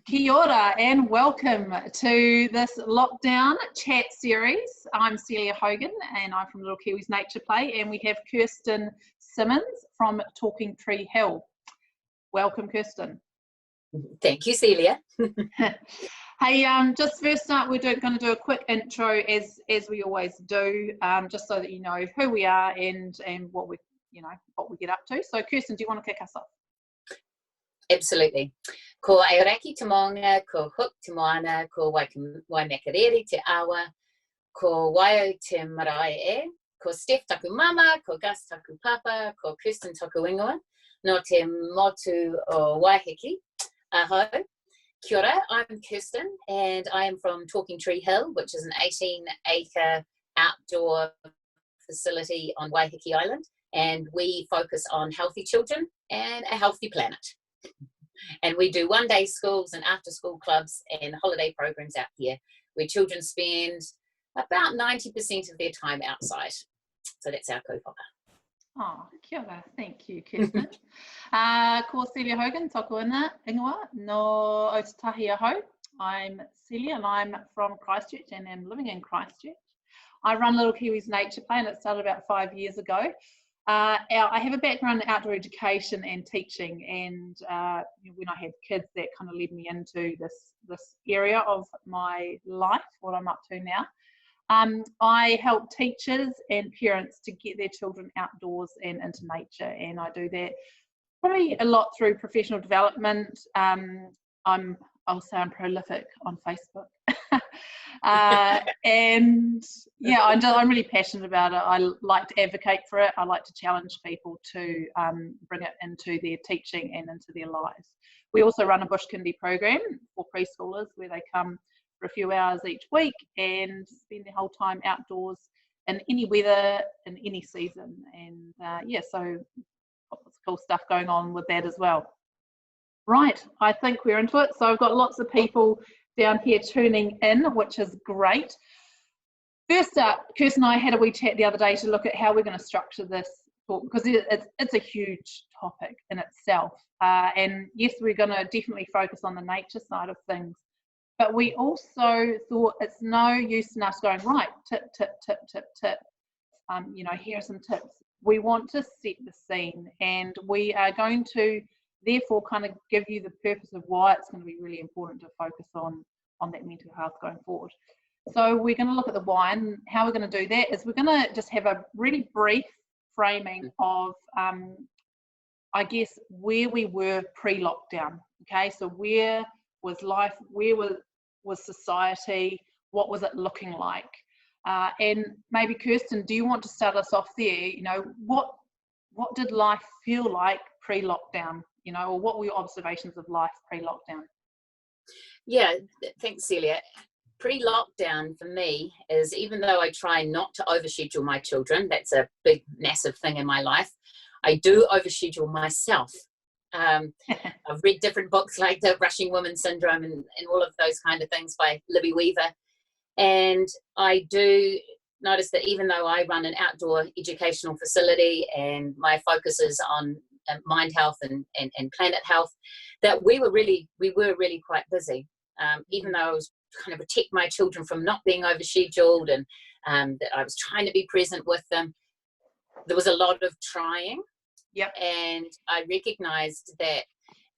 Kia ora and welcome to this lockdown chat series. I'm Celia Hogan and I'm from Little Kiwis Nature Play, and we have Kirsten Simmons from Talking Tree Hill. Welcome, Kirsten. Thank you, Celia. Hey, just first up, we're going to do a quick intro as we always do, just so that you know who we are and what we get up to. So, Kirsten, do you want to kick us off? Absolutely. Ko aoraki te maunga, ko hook te moana, ko waimakariri te awa, ko waio te marae e, ko Steph taku mama, ko Gus taku papa, ko Kirsten taku ingoa, no te motu o Waiheke. Aho. Kia ora, I'm Kirsten and I am from Talking Tree Hill, which is an 18-acre outdoor facility on Waiheke Island, and we focus on healthy children and a healthy planet. And we do one-day schools and after-school clubs and holiday programs out here where children spend about 90% of their time outside. So that's our kaupapa. Oh, kia ora. Thank you, Kirsten. Ko Celia Hogan, tōku ingoa, no Otatahi Aho. I'm Celia and I'm from Christchurch and am living in Christchurch. I run Little Kiwis Nature Play and it started about 5 years ago. I have a background in outdoor education and teaching, and when I had kids, that kind of led me into this area of my life, what I'm up to now. I help teachers and parents to get their children outdoors and into nature, and I do that probably a lot through professional development. I'll say I'm prolific on Facebook. And yeah, I'm really passionate about it. I like to advocate for it. I like to challenge people to bring it into their teaching and into their lives. We also run a bush kindy program for preschoolers where they come for a few hours each week and spend their whole time outdoors in any weather, in any season. And yeah, so lots of cool stuff going on with that as well. Right, I think we're into it. So I've got lots of people down here tuning in, which is great. First up, Kirsten and I had a wee chat the other day to look at how we're going to structure this talk, because it's a huge topic in itself. And yes, we're going to definitely focus on the nature side of things, but we also thought it's no use in us going, right, tip, here are some tips. We want to set the scene, and we are going to therefore kind of give you the purpose of why it's going to be really important to focus on that mental health going forward. So we're going to look at the why, and how we're going to do that is we're going to just have a really brief framing of I guess where we were pre-lockdown. Okay, so where was life, where was society, what was it looking like, and maybe Kirsten, do you want to start us off there? You know, what did life feel like pre-lockdown, you know, or what were your observations of life pre-lockdown? Yeah, thanks, Celia. Pre-lockdown for me is, even though I try not to overschedule my children, that's a big, massive thing in my life, I do overschedule myself. I've read different books like the Rushing Woman Syndrome and all of those kind of things by Libby Weaver. And I do notice that even though I run an outdoor educational facility and my focus is on mind health and planet health, that we were really quite busy. Even though I was trying to protect my children from not being overscheduled and that I was trying to be present with them, there was a lot of trying. Yep. And I recognized that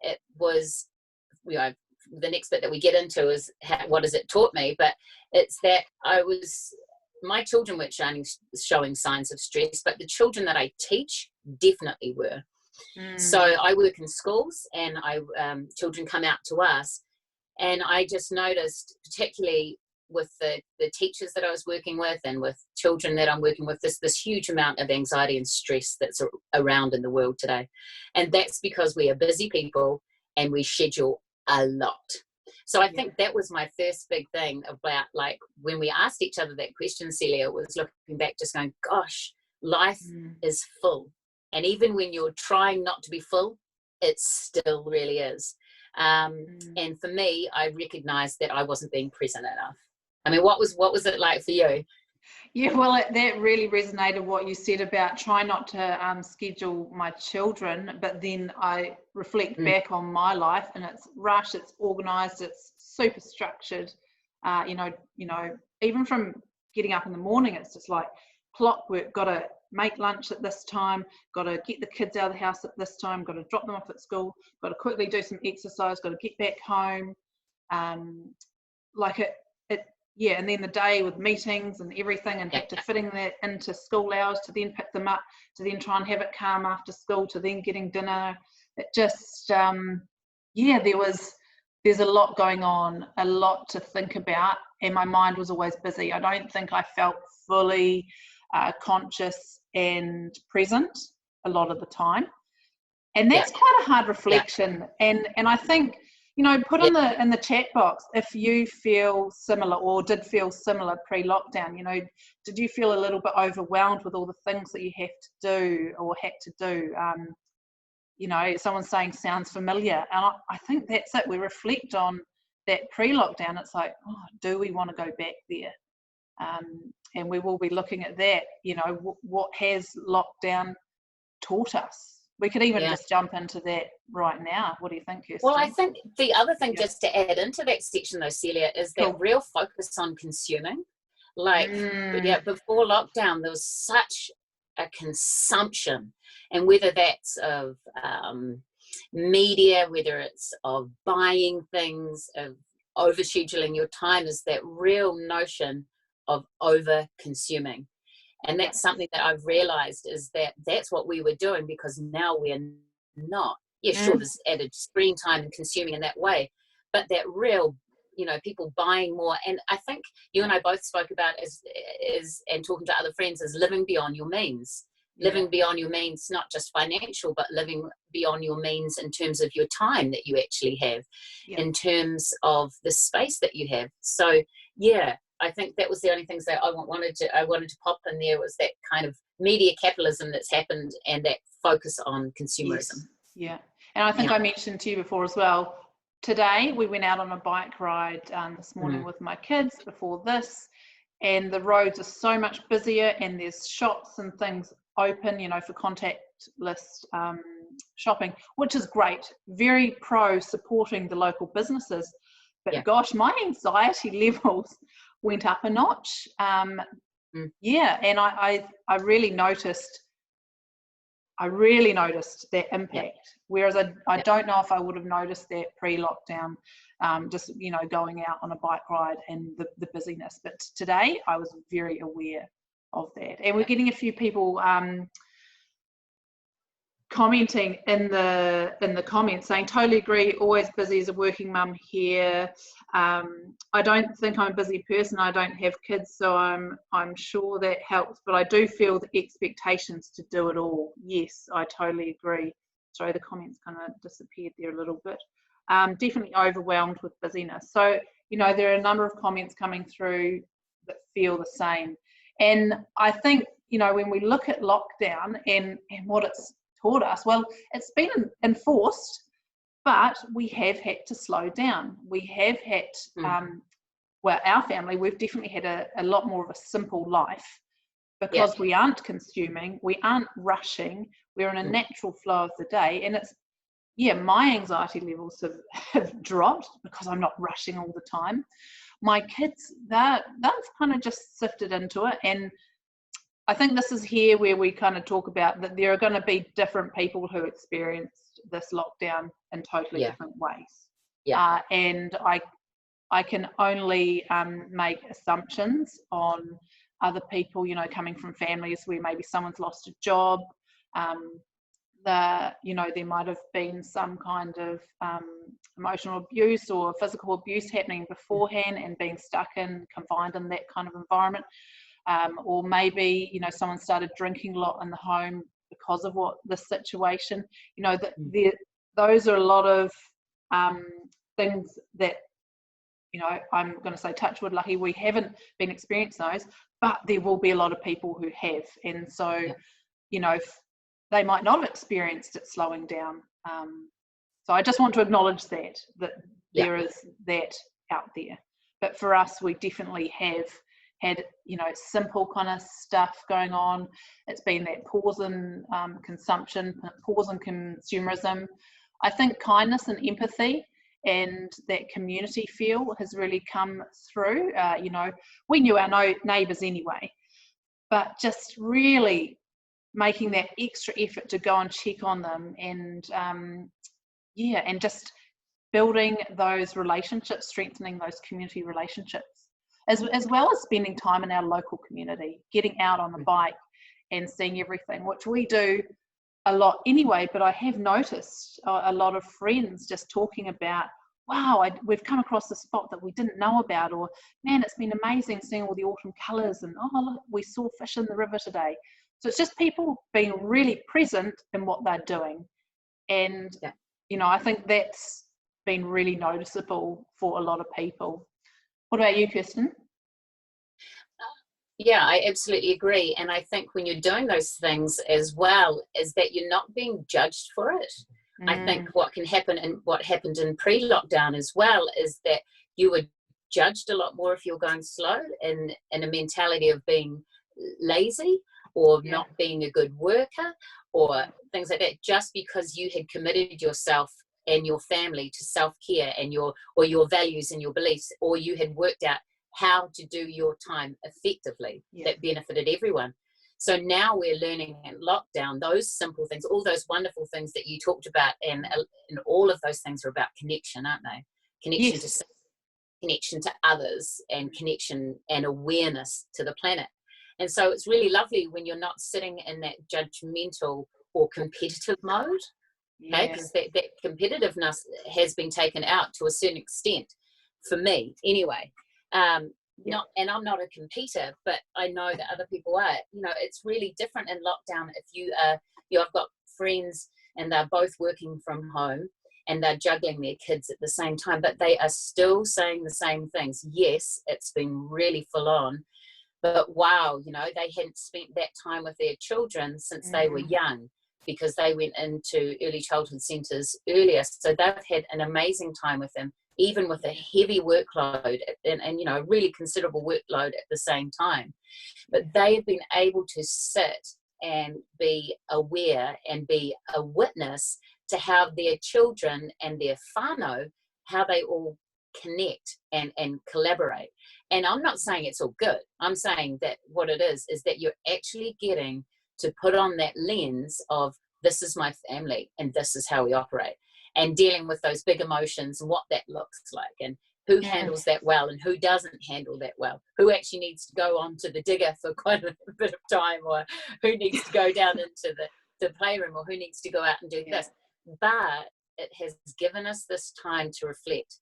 it was, the next bit that we get into is what has it taught me, but it's that my children were showing signs of stress, but the children that I teach definitely were. So I work in schools, and children come out to us, and I just noticed, particularly with the teachers that I was working with and with children that I'm working with, this huge amount of anxiety and stress that's around in the world today. And that's because we are busy people and we schedule a lot. So I think that was my first big thing about, like, when we asked each other that question, Celia, was looking back just going, gosh, life is full. And even when you're trying not to be full, it still really is. And for me, I recognized that I wasn't being present enough. I mean, what was it like for you? Yeah, well, that really resonated what you said about try not to schedule my children, but then I reflect back on my life and it's rushed, it's organised, it's super structured. Even from getting up in the morning, it's just like clockwork. Got to make lunch at this time. Got to get the kids out of the house at this time. Got to drop them off at school. Got to quickly do some exercise. Got to get back home. Yeah, and then the day with meetings and everything, and have to fitting that into school hours to then pick them up, to then try and have it calm after school, to then getting dinner. It just, there's a lot going on, a lot to think about, and my mind was always busy. I don't think I felt fully conscious and present a lot of the time, and that's quite a hard reflection. And I think, put in the chat box if you feel similar or did feel similar pre-lockdown. Did you feel a little bit overwhelmed with all the things that you have to do or had to do? Someone's saying sounds familiar, and I think that's it. We reflect on that pre-lockdown. It's like, oh, do we want to go back there? And we will be looking at that. What has lockdown taught us? We could even just jump into that right now. What do you think, Kirsten? Well, I think the other thing, just to add into that section though, Celia, is that real focus on consuming. Before lockdown, there was such a consumption, and whether that's of media, whether it's of buying things, of overscheduling your time, is that real notion of over consuming. And that's something that I've realized, is that that's what we were doing, because now we're not. Sure, there's added screen time and consuming in that way, but that real, people buying more. And I think you and I both spoke about and talking to other friends, is living beyond your means. Living beyond your means, not just financial, but living beyond your means in terms of your time that you actually have, in terms of the space that you have. So, I think that was the only things that I wanted to pop in there, was that kind of media capitalism that's happened and that focus on consumerism. Yeah, and I think I mentioned to you before as well, today we went out on a bike ride this morning with my kids before this, and the roads are so much busier, and there's shops and things open, for contactless shopping, which is great. Very pro supporting the local businesses. But gosh, my anxiety levels went up a notch. And I really noticed that impact. Whereas I don't know if I would have noticed that pre-lockdown, just going out on a bike ride and the busyness. But today I was very aware of that, and we're getting a few people commenting in the comments saying, totally agree, always busy as a working mum here. I don't think I'm a busy person. I don't have kids, so I'm sure that helps, but I do feel the expectations to do it all. Yes, I totally agree. Sorry, the comments kind of disappeared there a little bit. Definitely overwhelmed with busyness. So, there are a number of comments coming through that feel the same. And I think, when we look at lockdown and what it's taught us, well, it's been enforced, but we have had to slow down. We have had, our family, we've definitely had a lot more of a simple life, because we aren't consuming, we aren't rushing, we're in a natural flow of the day. And it's, my anxiety levels have dropped because I'm not rushing all the time. My kids, they've kind of just sifted into it. And I think this is here where we kind of talk about that there are going to be different people who experienced this lockdown in totally different ways. And I can only make assumptions on other people, coming from families where maybe someone's lost a job, there might have been some kind of emotional abuse or physical abuse happening beforehand and being stuck in, confined in that kind of environment. Or maybe, someone started drinking a lot in the home because of the situation. Those are a lot of things that, I'm going to say touch wood, lucky we haven't been experiencing those, but there will be a lot of people who have. And so, they might not have experienced it slowing down. So I just want to acknowledge that there is that out there. But for us, we definitely have had, you know, simple kind of stuff going on. It's been that pause in consumption, pause in consumerism. I think kindness and empathy and that community feel has really come through. You know, we knew our neighbours anyway, but just really making that extra effort to go and check on them, and and just building those relationships, strengthening those community relationships, as well as spending time in our local community, getting out on the bike and seeing everything, which we do a lot anyway. But I have noticed a lot of friends just talking about, wow, we've come across a spot that we didn't know about, or man, it's been amazing seeing all the autumn colours, and oh, look, we saw fish in the river today. So it's just people being really present in what they're doing. And, you know, I think that's been really noticeable for a lot of people. What about you, Kirsten? Yeah, I absolutely agree. And I think when you're doing those things as well, is that you're not being judged for it. I think what can happen, and what happened in pre-lockdown as well, is that you were judged a lot more if you're going slow, in a mentality of being lazy, or not being a good worker, or things like that, just because you had committed yourself and your family to self-care and your values and your beliefs, or you had worked out how to do your time effectively that benefited everyone. So now we're learning in lockdown those simple things, all those wonderful things that you talked about, and all of those things are about connection, aren't they? Connection to others, and connection and awareness to the planet. And so it's really lovely when you're not sitting in that judgmental or competitive mode, because that competitiveness has been taken out to a certain extent, for me anyway. And I'm not a competitor, but I know that other people are. You know, it's really different in lockdown. If you are, I've got friends and they're both working from home and they're juggling their kids at the same time, but they are still saying the same things. Yes, it's been really full on, but wow, you know, they hadn't spent that time with their children since they were young, because they went into early childhood centres earlier. So they've had an amazing time with them, even with a heavy workload and you know, a really considerable workload at the same time. But they have been able to sit and be aware and be a witness to how their children and their whānau, how they all connect and collaborate. And I'm not saying it's all good. I'm saying that what it is that you're actually getting to put on that lens of, this is my family and this is how we operate, and dealing with those big emotions and what that looks like, and who handles that well and who doesn't handle that well, who actually needs to go on to the digger for quite a bit of time, or who needs to go down into the playroom, or who needs to go out and do this. But it has given us this time to reflect.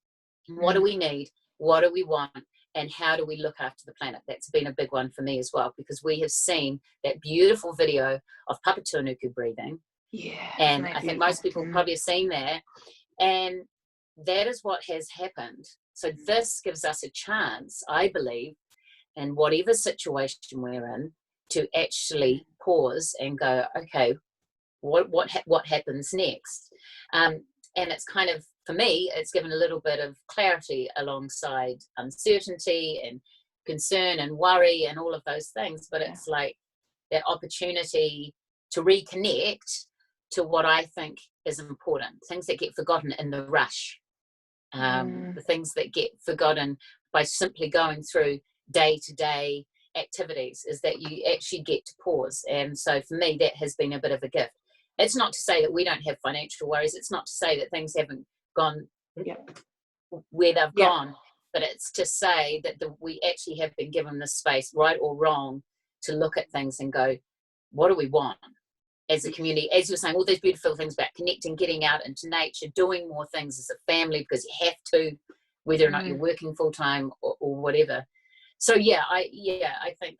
What do we need? What do we want? And how do we look after the planet? That's been a big one for me as well, because we have seen that beautiful video of Papatūānuku breathing. And I think most people probably have seen that. And that is what has happened. So this gives us a chance, I believe, in whatever situation we're in, to actually pause and go, okay, what happens next? And it's kind of, for me, it's given a little bit of clarity alongside uncertainty and concern and worry and all of those things. But it's like that opportunity to reconnect to what I think is important, things that get forgotten in the rush, the things that get forgotten by simply going through day-to-day activities, is that you actually get to pause. And so for me, that has been a bit of a gift. It's not to say that we don't have financial worries. It's not to say that things haven't gone where they've gone, but it's to say that we actually have been given the space, right or wrong, to look at things and go, what do we want as a community? As you're saying, all these beautiful things about connecting, getting out into nature, doing more things as a family because you have to, whether or not you're working full-time or whatever. So I think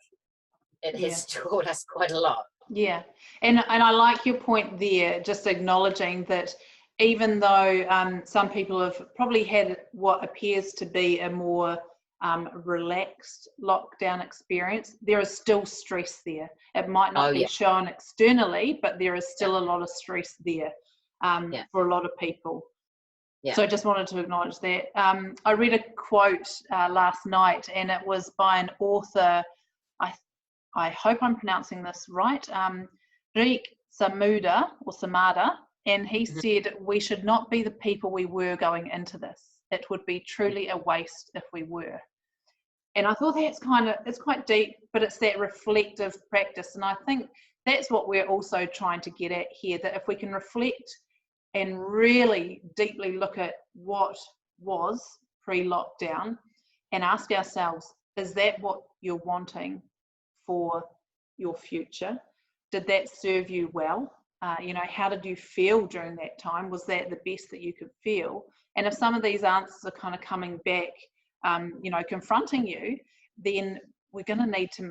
it has taught us quite a lot. Yeah, and I like your point there, just acknowledging that even though some people have probably had what appears to be a more relaxed lockdown experience, there is still stress there. It might not be shown externally, but there is still a lot of stress there for a lot of people. Yeah. So I just wanted to acknowledge that. I read a quote last night, and it was by an author, I hope I'm pronouncing this right, Riek Samada, and he said, we should not be the people we were going into this. It would be truly a waste if we were. And I thought it's quite deep, but it's that reflective practice. And I think that's what we're also trying to get at here, that if we can reflect and really deeply look at what was pre-lockdown and ask ourselves, is that what you're wanting for your future? Did that serve you well? How did you feel during that time? Was that the best that you could feel? And if some of these answers are kind of coming back, confronting you, then we're going to need to,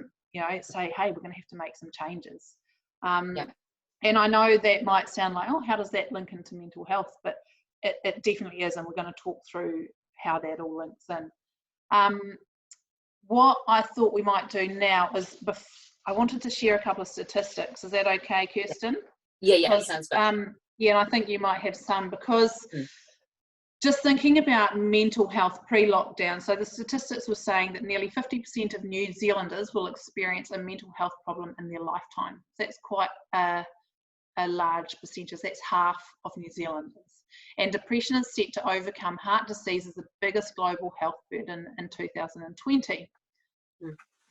say, hey, we're going to have to make some changes. And I know that might sound like, oh, how does that link into mental health? But it definitely is, and we're going to talk through how that all links in. What I thought we might do now is, I wanted to share a couple of statistics. Is that okay, Kirsten? Yeah, sounds good. Yeah, and I think you might have some, because just thinking about mental health pre-lockdown, so the statistics were saying that nearly 50% of New Zealanders will experience a mental health problem in their lifetime. That's quite a large percentage. That's half of New Zealanders. And depression is set to overcome heart disease as the biggest global health burden in 2020.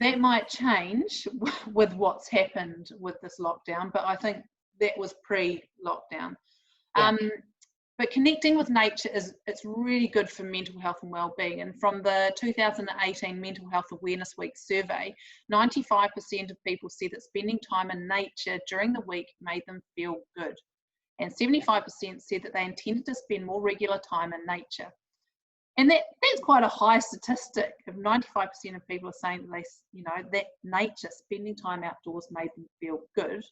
That might change with what's happened with this lockdown, but I think that was pre-lockdown. But connecting with nature it's really good for mental health and well-being. And from the 2018 Mental Health Awareness Week survey, 95% of people said that spending time in nature during the week made them feel good. And 75% said that they intended to spend more regular time in nature. And that's quite a high statistic. If 95% of people are saying that that nature, spending time outdoors made them feel good,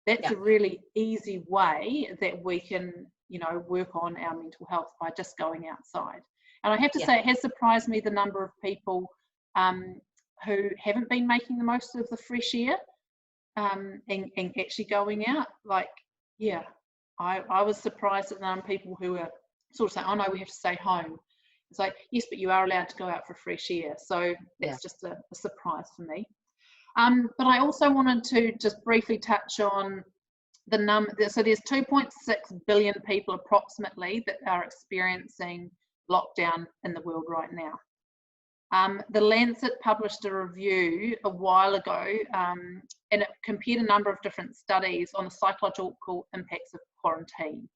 that's a really easy way that we can work on our mental health, by just going outside. And I have to say, it has surprised me the number of people who haven't been making the most of the fresh air and actually going out. I was surprised at the number of people who are sort of saying, oh no, we have to stay home. It's like, yes, but you are allowed to go out for fresh air. So that's just a surprise for me. But I also wanted to just briefly touch on the number. So there's 2.6 billion people approximately that are experiencing lockdown in the world right now. The Lancet published a review a while ago, and it compared a number of different studies on the psychological impacts of quarantine.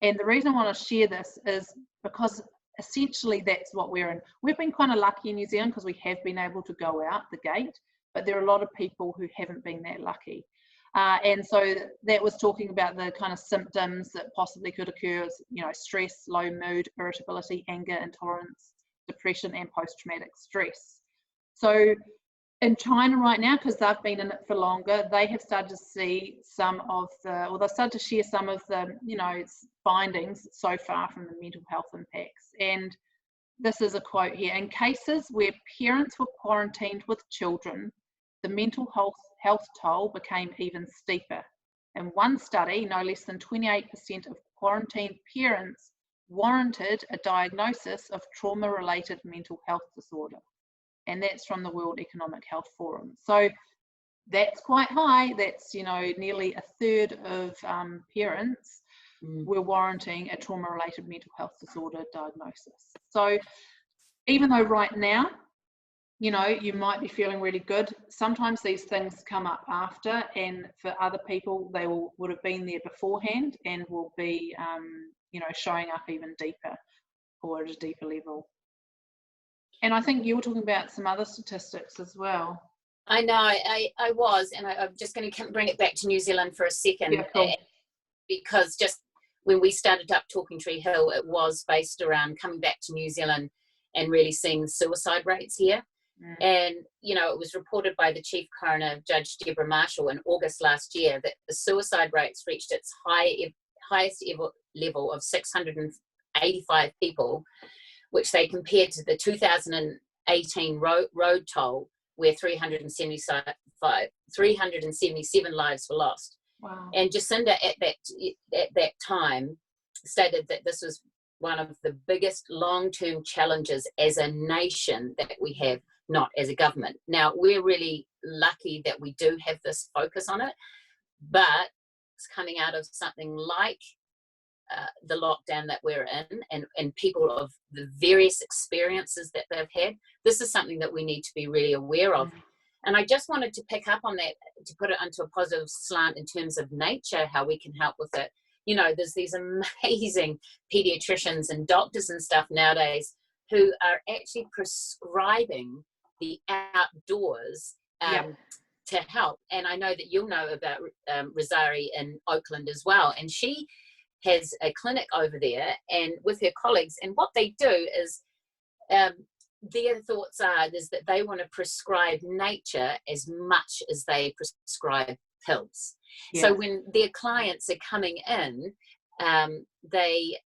And the reason I want to share this is because essentially that's what we're in. We've been kind of lucky in New Zealand because we have been able to go out the gate, but there are a lot of people who haven't been that lucky. And so that was talking about the kind of symptoms that possibly could occur as, stress, low mood, irritability, anger, intolerance, depression, and post-traumatic stress. So in China right now, because they've been in it for longer, they have started to see they've started to share some of the, findings so far from the mental health impacts. And this is a quote here: in cases where parents were quarantined with children, the mental health toll became even steeper. In one study, no less than 28% of quarantined parents warranted a diagnosis of trauma-related mental health disorder. And that's from the World Economic Health Forum. So that's quite high. That's, nearly a third of parents were warranting a trauma-related mental health disorder diagnosis. So even though right now, you might be feeling really good, sometimes these things come up after, and for other people, they would have been there beforehand and will be, showing up even deeper or at a deeper level. And I think you were talking about some other statistics as well. I know, I was, and I'm just going to bring it back to New Zealand for a second. Yeah, cool. Because just when we started up Talking Tree Hill, it was based around coming back to New Zealand and really seeing suicide rates here. And, it was reported by the Chief Coroner, Judge Deborah Marshall, in August last year that the suicide rates reached its highest ever level of 685 people, which they compared to the 2018 road toll, where 377 lives were lost. Wow. And Jacinda at that time stated that this was one of the biggest long-term challenges as a nation that we have, not as a government. Now, we're really lucky that we do have this focus on it, but it's coming out of something like the lockdown that we're in, and people of the various experiences that they've had. This is something that we need to be really aware of. And I just wanted to pick up on that, to put it onto a positive slant in terms of nature, how we can help with it. You know, there's these amazing pediatricians and doctors and stuff nowadays who are actually prescribing the outdoors to help. And I know that you'll know about Rosari in Oakland as well. And she has a clinic over there and with her colleagues. And what they do is their thoughts is that they want to prescribe nature as much as they prescribe pills. Yeah. So when their clients are coming in, they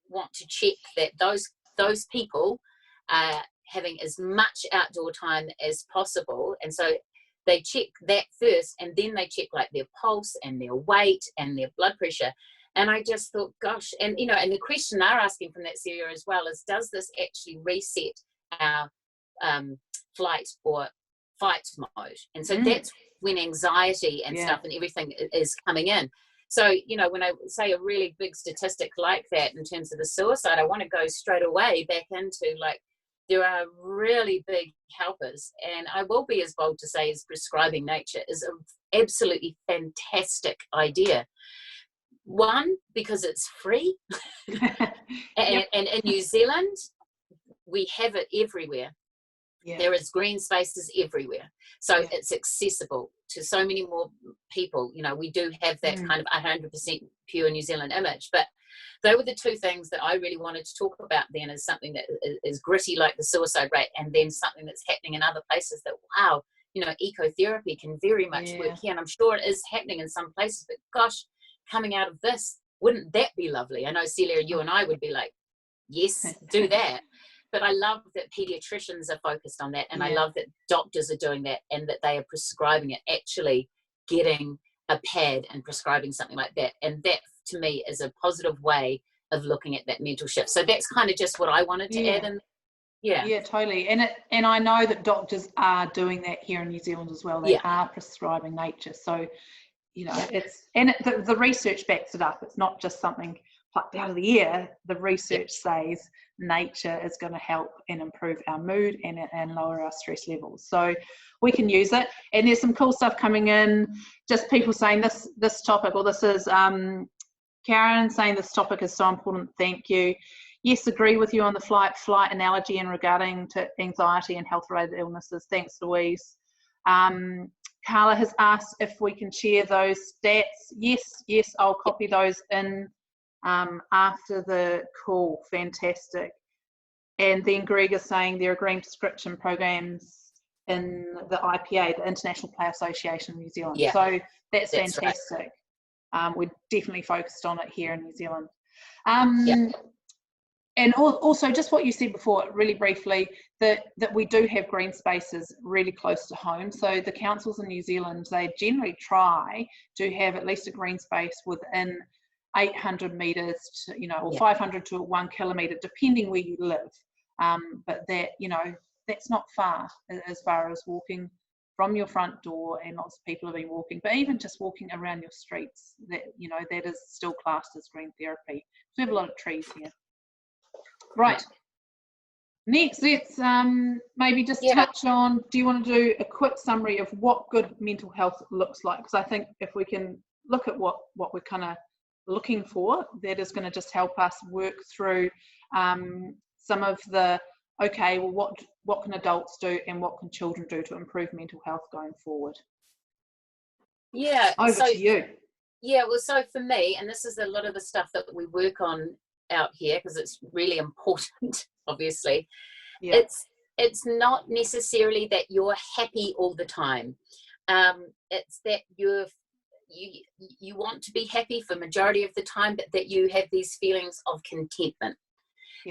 want to check that those people are having as much outdoor time as possible. And so they check that first, and then they check like their pulse and their weight and their blood pressure. And I just thought, gosh, and you know, and the question they're asking from that Celia as well is, does this actually reset our flight or fight mode? And so that's when anxiety and stuff and everything is coming in. So, you know, when I say a really big statistic like that in terms of the suicide, I want to go straight away back into like, there are really big helpers. And I will be as bold to say as prescribing nature is an absolutely fantastic idea. One, because it's free. And in New Zealand, we have it everywhere. Yeah. There is green spaces everywhere. So it's accessible to so many more people. You know, we do have that kind of 100% pure New Zealand image. But they were the two things that I really wanted to talk about then, as something that is gritty like the suicide rate, and then something that's happening in other places that, wow, you know, ecotherapy can very much work here. And I'm sure it is happening in some places, but gosh, coming out of this, wouldn't that be lovely? I know, Celia, you and I would be like, yes, do that. But I love that pediatricians are focused on that, and I love that doctors are doing that, and that they are prescribing it, actually getting a pad and prescribing something like that. And that, to me, is a positive way of looking at that mental shift. So that's kind of just what I wanted to add in. Yeah, totally. And I know that doctors are doing that here in New Zealand as well. They are prescribing nature. So, you know, the research backs it up. It's not just something plucked out of the air. The research says nature is going to help and improve our mood and lower our stress levels. So we can use it. And there's some cool stuff coming in. Just people saying this topic, or this is Karen saying this topic is so important. Thank you. Yes, agree with you on the flight analogy and regarding to anxiety and health-related illnesses. Thanks, Louise. Carla has asked if we can share those stats. Yes, I'll copy those in after the call. Fantastic. And then Greg is saying there are green prescription programs in the IPA, the International Play Association in New Zealand. Yeah, so that's fantastic. Right. We're definitely focused on it here in New Zealand. And also just what you said before, really briefly, that we do have green spaces really close to home. So the councils in New Zealand, they generally try to have at least a green space within 800 metres, to, you know, or 500 to 1 kilometre, depending where you live. But that, you know, that's not far as walking from your front door, and lots of people have been walking, but even just walking around your streets, that, you know, that is still classed as green therapy. We have a lot of trees here. Right. Next, let's maybe just touch on, do you want to do a quick summary of what good mental health looks like? Because I think if we can look at what we're kind of looking for, that is going to just help us work through some of the, okay, well, what can adults do and what can children do to improve mental health going forward? Yeah. Over to you. Yeah, well, so for me, and this is a lot of the stuff that we work on out here, because it's really important, obviously, it's not necessarily that you're happy all the time. It's that you want to be happy for majority of the time, but that you have these feelings of contentment,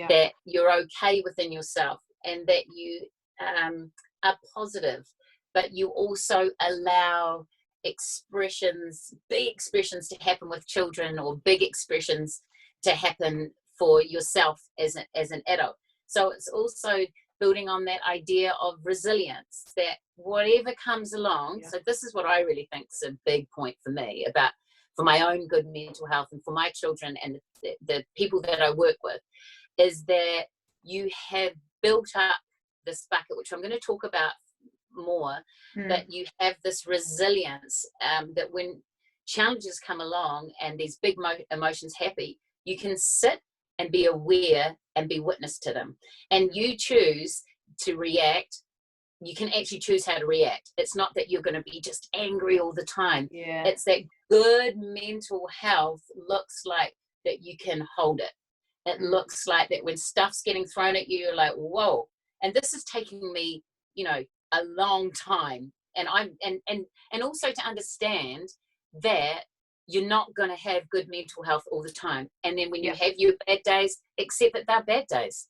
that you're okay within yourself, and that you are positive, but you also allow expressions, big expressions to happen with children, or big expressions to happen for yourself as an adult. So it's also building on that idea of resilience, that whatever comes along. So this is what I really think is a big point for me about, for my own good mental health and for my children and the people that I work with, is that you have built up this bucket, which I'm going to talk about more, that you have this resilience, that when challenges come along and these big emotions happen, you can sit and be aware and be witness to them, and you choose to react. You can actually choose how to react. It's not that you're going to be just angry all the time. It's that good mental health looks like that you can hold it. It looks like that when stuff's getting thrown at you, you're like, whoa. And this is taking me, a long time. And and also to understand that you're not going to have good mental health all the time. And then when you have your bad days, accept that they're bad days.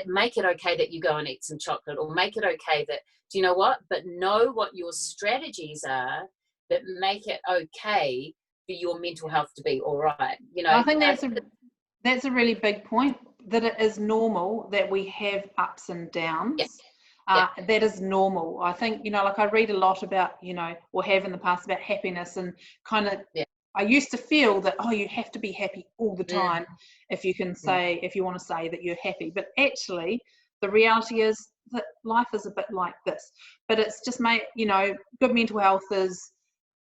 Make it okay that you go and eat some chocolate, or make it okay that, do you know what? But know what your strategies are that make it okay for your mental health to be all right. I think that's a really big point, that it is normal that we have ups and downs. That is normal. I think, like I read a lot about, or have in the past, about happiness, and kind of, I used to feel that, you have to be happy all the time if you can say, if you want to say that you're happy. But actually, the reality is that life is a bit like this. But it's just good mental health is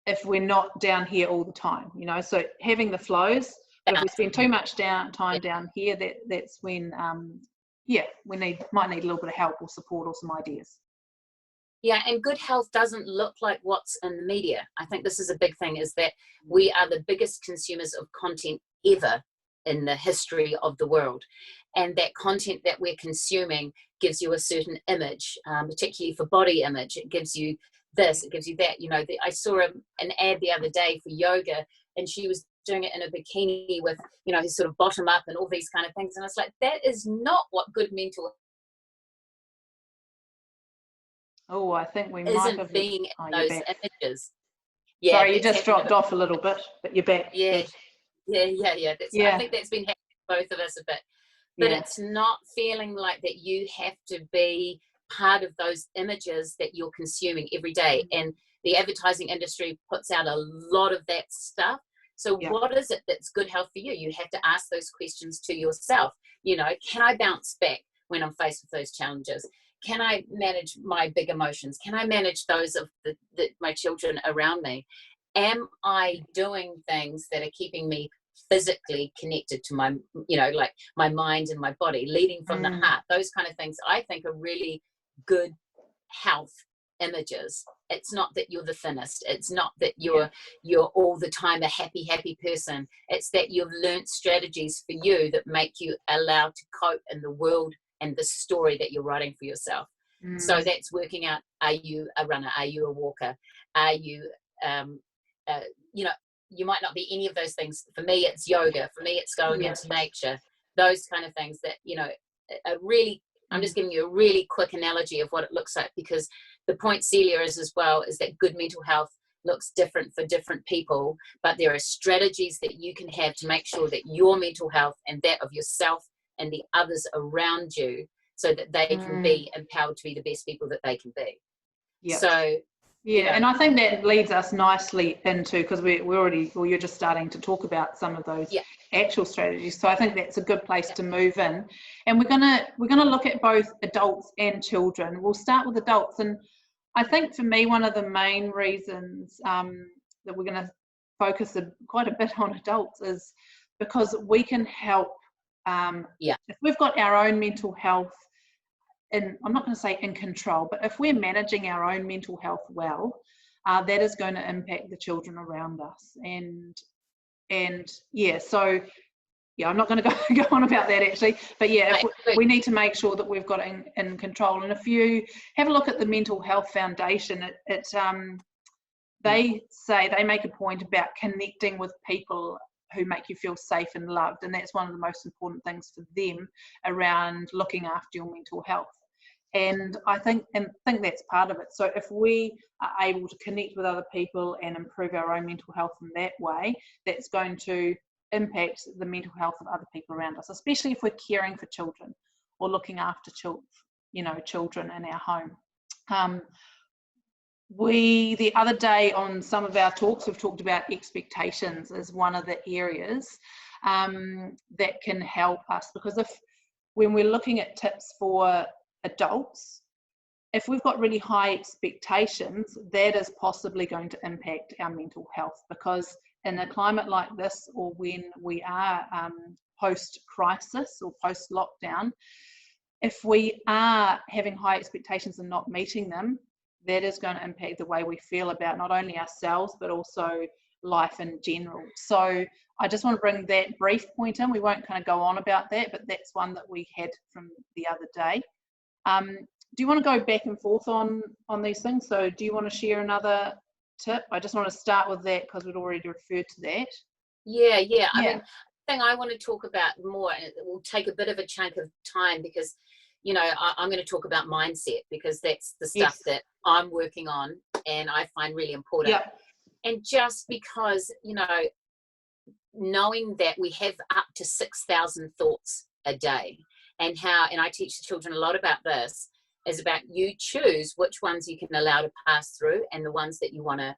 if we're not down here all the time, so having the flows. But if we spend too much time down here, that's when, we might need a little bit of help or support or some ideas. Yeah, and good health doesn't look like what's in the media. I think this is a big thing, is that we are the biggest consumers of content ever in the history of the world. And that content that we're consuming gives you a certain image, particularly for body image. It gives you this, it gives you that. I saw an ad the other day for yoga, and she was doing it in a bikini with, his sort of bottom up and all these kind of things. And it's like, that is not what good mental I think we might have being in those images. Sorry, you just dropped off a little bit, but you're back. Yeah. I think that's been happening to both of us a bit. But it's not feeling like that you have to be part of those images that you're consuming every day. And the advertising industry puts out a lot of that stuff. So what is it that's good health for you? You have to ask those questions to yourself. Can I bounce back when I'm faced with those challenges? Can I manage my big emotions? Can I manage those of my children around me? Am I doing things that are keeping me physically connected to my, like my mind and my body, leading from the heart? Those kind of things I think are really good health images. It's not that you're the thinnest. It's not that you're all the time a happy person. It's that you've learned strategies for you that make you allowed to cope in the world and the story that you're writing for yourself. So that's working out, are you a runner? Are you a walker? Are you, you might not be any of those things. For me, it's yoga. For me, it's going into nature. Those kind of things that, are really, I'm just giving you a really quick analogy of what it looks like, because the point Celia is as well, is that good mental health looks different for different people, but there are strategies that you can have to make sure that your mental health and that of yourself and the others around you, so that they can be empowered to be the best people that they can be. So and I think that leads us nicely into, because you're just starting to talk about some of those actual strategies. So I think that's a good place to move in, and we're gonna look at both adults and children. We'll start with adults, and I think for me, one of the main reasons that we're going to focus quite a bit on adults is because we can help. If we've got our own mental health, and I'm not going to say in control, but if we're managing our own mental health well, that is going to impact the children around us. So I'm not going to go on about that actually, but we need to make sure that we've got it in control. And if you have a look at the Mental Health Foundation, they make a point about connecting with people who make you feel safe and loved, and that's one of the most important things for them around looking after your mental health. And I think that's part of it. So if we are able to connect with other people and improve our own mental health in that way, that's going to impact the mental health of other people around us, especially if we're caring for children or looking after children in our home. The other day on some of our talks, we've talked about expectations as one of the areas that can help us, because when we're looking at tips for adults, if we've got really high expectations, that is possibly going to impact our mental health, because in a climate like this, or when we are post-crisis or post-lockdown, if we are having high expectations and not meeting them, that is going to impact the way we feel about not only ourselves, but also life in general. So I just want to bring that brief point in. We won't kind of go on about that, but that's one that we had from the other day. Do you want to go back and forth on these things? So do you want to share another tip? I just want to start with that because we'd already referred to that. Yeah. I mean, the thing I want to talk about more, and it will take a bit of a chunk of time, because I'm going to talk about mindset, because that's the stuff that I'm working on and I find really important. Yeah. And just because, knowing that we have up to 6,000 thoughts a day, and I teach the children a lot about this, is about you choose which ones you can allow to pass through and the ones that you want to,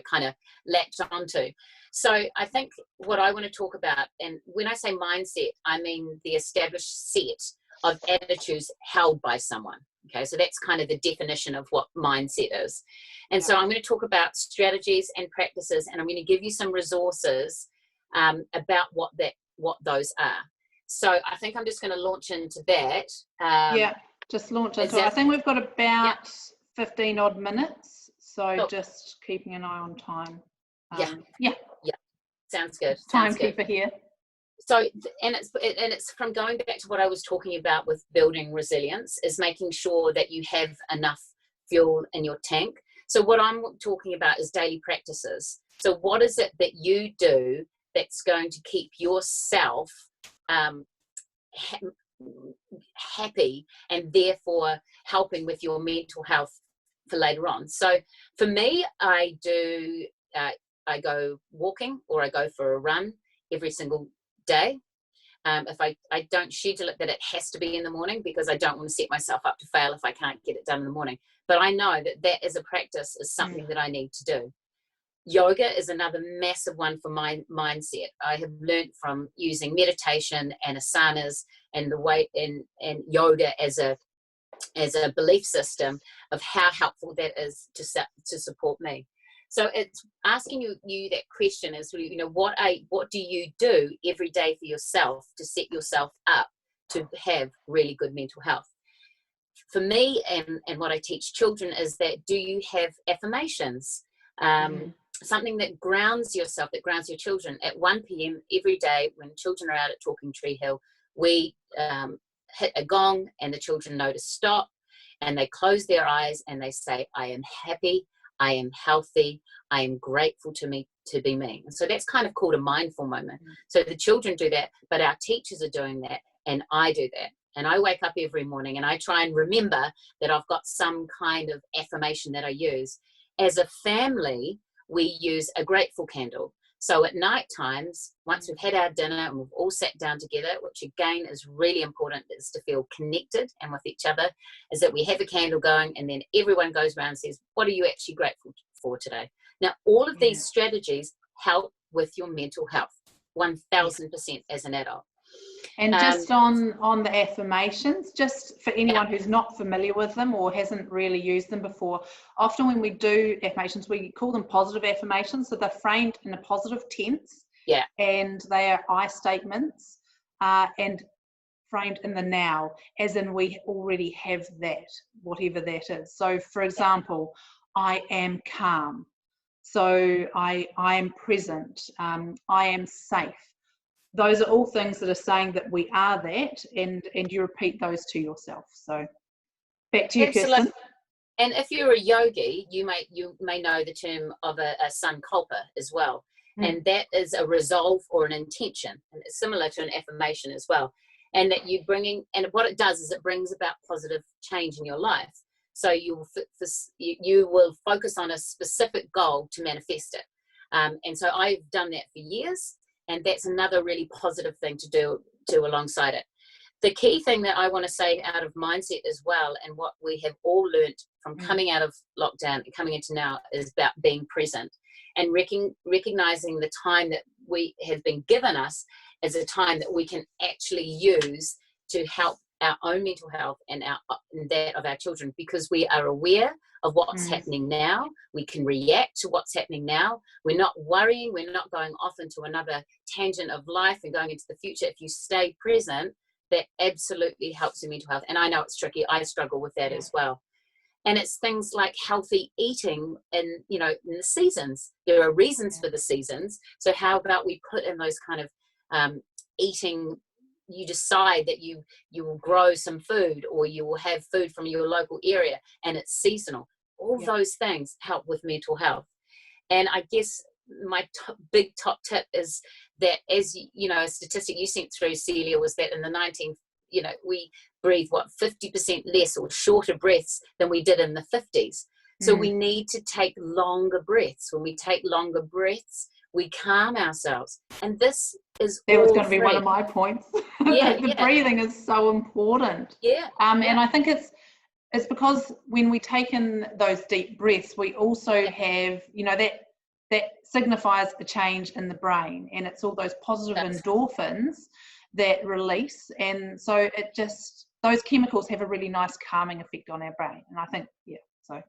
kind of latch onto. So I think what I want to talk about, and when I say mindset, I mean the established set of attitudes held by someone. Okay, so that's kind of the definition of what mindset is. And so I'm going to talk about strategies and practices, and I'm going to give you some resources about what those are. So I think I'm just going to launch into that. Just launch into it. I think we've got about 15 odd minutes, so just keeping an eye on time. Sounds good. Timekeeper here. So, and it's from going back to what I was talking about with building resilience, is making sure that you have enough fuel in your tank. So what I'm talking about is daily practices. So what is it that you do that's going to keep yourself happy, and therefore helping with your mental health for later on? So for me, I go walking, or I go for a run every single day. If I don't schedule it that it has to be in the morning, because I don't want to set myself up to fail if I can't get it done in the morning. But I know that as a practice is something that I need to do. Yoga is another massive one for my mindset. I have learned from using meditation and asanas and the way and yoga as a belief system of how helpful that is to support me. So it's asking you that question is, what do you do every day for yourself to set yourself up to have really good mental health? For me, and what I teach children is that, do you have affirmations? Something that grounds yourself, that grounds your children. At 1 p.m. every day, when children are out at Talking Tree Hill, we hit a gong and the children know to stop, and they close their eyes and they say, I am happy, I am healthy, I am grateful to be me. And so that's kind of called a mindful moment. So the children do that, but our teachers are doing that, and I do that. And I wake up every morning and I try and remember that I've got some kind of affirmation that I use. As a family, we use a grateful candle. So at night times, once we've had our dinner and we've all sat down together, which again is really important, is to feel connected and with each other, is that we have a candle going, and then everyone goes around and says, what are you actually grateful for today? Now, all of these strategies help with your mental health, 1000% as an adult. And just on the affirmations, just for anyone who's not familiar with them or hasn't really used them before, often when we do affirmations, we call them positive affirmations. So they're framed in a positive tense, and they are I statements, and framed in the now, as in we already have that, whatever that is. So for example, I am calm. So I am present. I am safe. Those are all things that are saying that we are that, and you repeat those to yourself. So back to you, Kirsten. And if you're a yogi, you may know the term of a cuppa as well. And that is a resolve or an intention, and it's similar to an affirmation as well. And that and what it does is it brings about positive change in your life. So you will focus on a specific goal to manifest it. And so I've done that for years. And that's another really positive thing to do alongside it. The key thing that I want to say out of mindset as well, and what we have all learnt from coming out of lockdown and coming into now, is about being present and recognizing the time that we have been given us as a time that we can actually use to help our own mental health and that of our children, because we are aware of what's happening now. We can react to what's happening now. We're not worrying. We're not going off into another tangent of life and going into the future. If you stay present, that absolutely helps your mental health. And I know it's tricky. I struggle with that as well. And it's things like healthy eating in the seasons. There are reasons for the seasons. So how about we put in those kind of eating, you decide that you will grow some food, or you will have food from your local area and it's seasonal. All those things help with mental health. And I guess my big top tip is that, as you know, a statistic you sent through, Celia, was that in the we breathe 50% less or shorter breaths than we did in the 50s. So we need to take longer breaths. When we take longer breaths, we calm ourselves. And this is that was going to be one of my points. The breathing is so important. And I think it's because when we take in those deep breaths, we also have, that signifies a change in the brain, and it's all those positive endorphins that release, and so those chemicals have a really nice calming effect on our brain. And I think so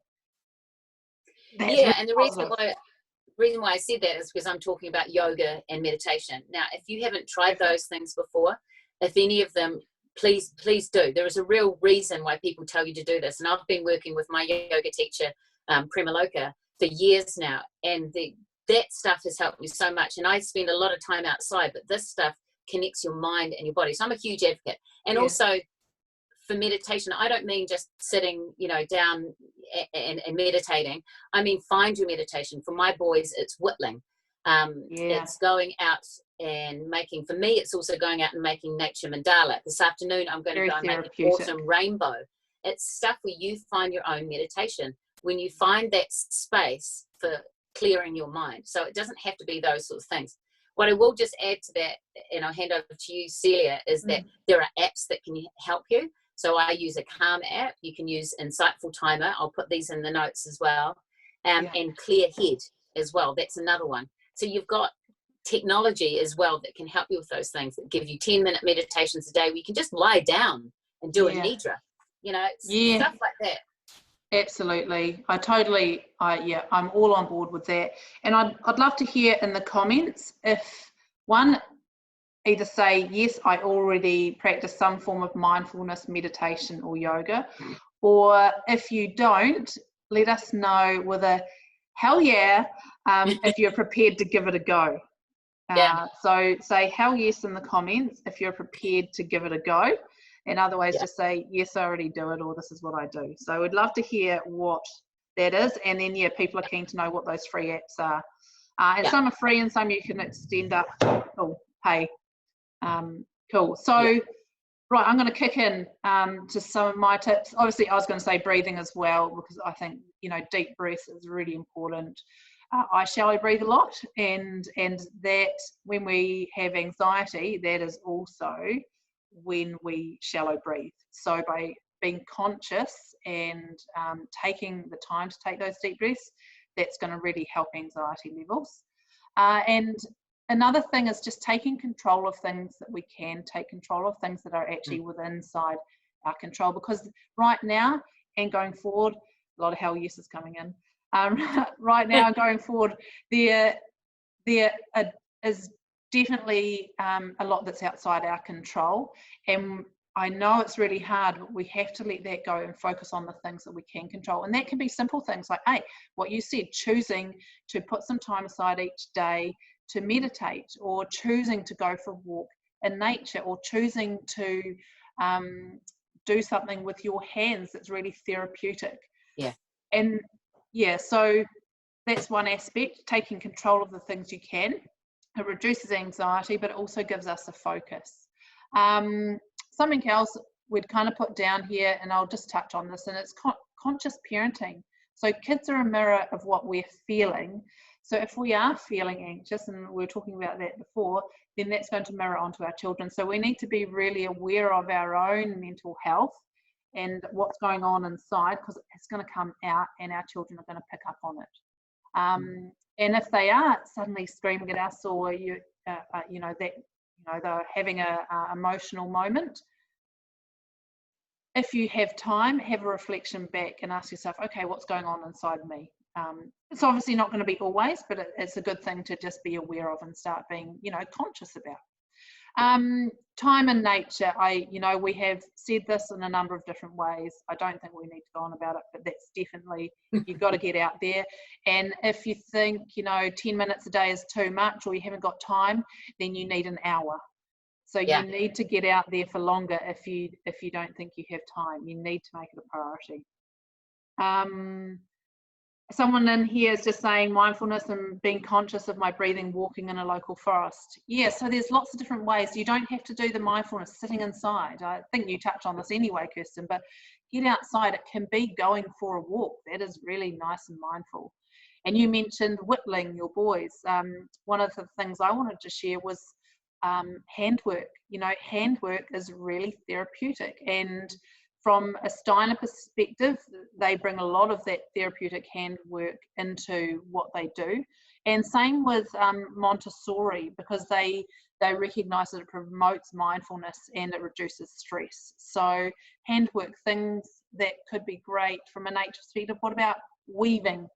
that's really and the reason why I said that is because I'm talking about yoga and meditation. Now, if you haven't tried those things before, if any of them, please do. There is a real reason why people tell you to do this, and I've been working with my yoga teacher, Prema Loka, for years now, and that stuff has helped me so much. And I spend a lot of time outside, but this stuff connects your mind and your body. So I'm a huge advocate. And also for meditation, I don't mean just sitting down and meditating. I mean, find your meditation. For my boys, it's whittling. It's going out and making, for me, it's also going out and making nature mandala. This afternoon I'm going to go and make an awesome rainbow. It's stuff where you find your own meditation, when you find that space for clearing your mind. So it doesn't have to be those sorts of things. What I will just add to that, and I'll hand over to you, Celia, is that there are apps that can help you. So I use a Calm app. You can use Insightful Timer. I'll put these in the notes as well. And Clear Head as well. That's another one. So you've got technology as well that can help you with those things, that give you 10-minute meditations a day where you can just lie down and do a nidra. Stuff like that. Absolutely. I'm all on board with that. And I'd love to hear in the comments if one, either say, yes, I already practice some form of mindfulness, meditation or yoga, or if you don't, let us know with a hell yeah, if you're prepared to give it a go. So say hell yes in the comments if you're prepared to give it a go. And otherwise just say, yes, I already do it, or this is what I do. So we'd love to hear what that is. And then, people are keen to know what those free apps are. And some are free and some you can extend up or pay. Cool. So, right, I'm going to kick in to some of my tips. Obviously, I was going to say breathing as well, because I think, deep breath is really important. I shallow breathe a lot, and that when we have anxiety, that is also when we shallow breathe. So by being conscious and taking the time to take those deep breaths, that's going to really help anxiety levels. And another thing is just taking control of things that we can take control of, things that are actually within inside our control, because right now and going forward, a lot of hell yes is coming in. Right now and going forward, there is definitely a lot that's outside our control, and I know it's really hard, but we have to let that go and focus on the things that we can control. And that can be simple things like, hey, what you said, choosing to put some time aside each day to meditate, or choosing to go for a walk in nature, or choosing to do something with your hands that's really therapeutic. So that's one aspect, taking control of the things you can. It reduces anxiety, but it also gives us a focus. Something else we'd kind of put down here, and I'll just touch on this, and it's conscious parenting. So kids are a mirror of what we're feeling. So if we are feeling anxious, and we were talking about that before, then that's going to mirror onto our children. So we need to be really aware of our own mental health and what's going on inside, because it's going to come out and our children are going to pick up on it. And if they are suddenly screaming at us, or they're having a emotional moment, if you have time, have a reflection back and ask yourself, okay, what's going on inside me? It's obviously not going to be always, but it's a good thing to just be aware of and start being, conscious about. Time and nature, we have said this in a number of different ways. I don't think we need to go on about it, but that's definitely, you've got to get out there. And if you think, 10 minutes a day is too much, or you haven't got time, then you need an hour. So you need to get out there for longer if you don't think you have time. You need to make it a priority. Someone in here is just saying mindfulness and being conscious of my breathing walking in a local forest. Yeah, so there's lots of different ways. You don't have to do the mindfulness sitting inside. I think you touched on this anyway, Kirsten, but get outside. It can be going for a walk. That is really nice and mindful. And you mentioned whittling your boys. One of the things I wanted to share was handwork. Handwork is really therapeutic, and from a Steiner perspective, they bring a lot of that therapeutic handwork into what they do. And same with Montessori, because they recognise that it promotes mindfulness and it reduces stress. So handwork, things that could be great from a nature perspective. What about weaving?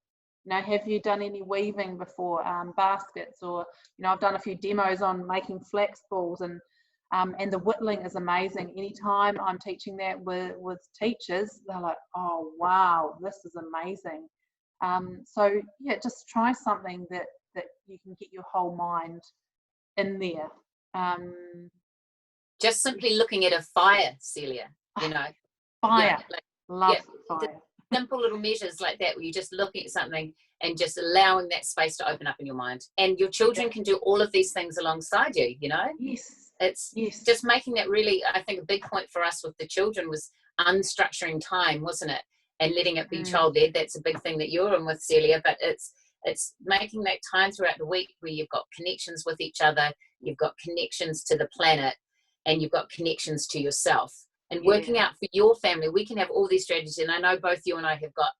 Have you done any weaving before? Baskets, or I've done a few demos on making flax balls, and the whittling is amazing. Anytime I'm teaching that with teachers, they're like, oh wow, this is amazing. So yeah, just try something that you can get your whole mind in there. Just simply looking at a fire, Celia, fire. Love fire. Simple little measures like that, where you're just looking at something and just allowing that space to open up in your mind. And your children can do all of these things alongside you, Yes. It's just making that really, I think a big point for us with the children was unstructuring time, wasn't it? And letting it be child-led. That's a big thing that you're in with, Celia, but it's making that time throughout the week where you've got connections with each other, you've got connections to the planet, and you've got connections to yourself. And working out for your family, we can have all these strategies, and I know both you and I have got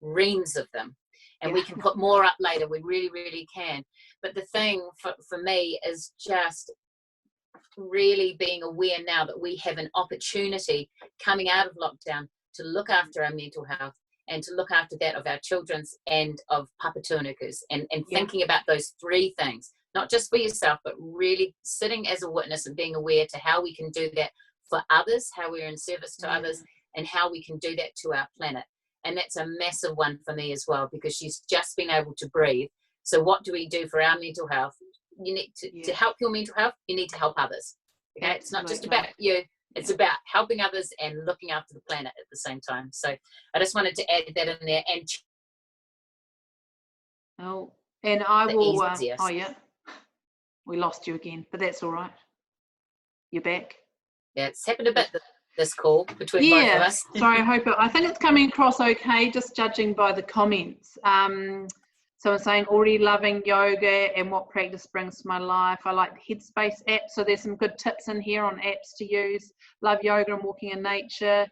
reams of them, and we can put more up later. We really, really can. But the thing for me is just really being aware now that we have an opportunity coming out of lockdown to look after our mental health and to look after that of our children's and of papatūnukus, and thinking about those three things, not just for yourself, but really sitting as a witness and being aware to how we can do that for others, how we're in service to others, and how we can do that to our planet. And that's a massive one for me as well, because she's just been able to breathe. So what do we do for our mental health? You need to help your mental health, you need to help others. Okay, it's not just about you, it's about helping others and looking after the planet at the same time. So I just wanted to add that in there. And I will we lost you again, but that's all right, you're back. Yeah, it's happened a bit this call between both of us. Sorry, I think it's coming across okay, just judging by the comments. So I'm saying already loving yoga and what practice brings to my life. I like the Headspace app, so there's some good tips in here on apps to use. Love yoga and walking in nature.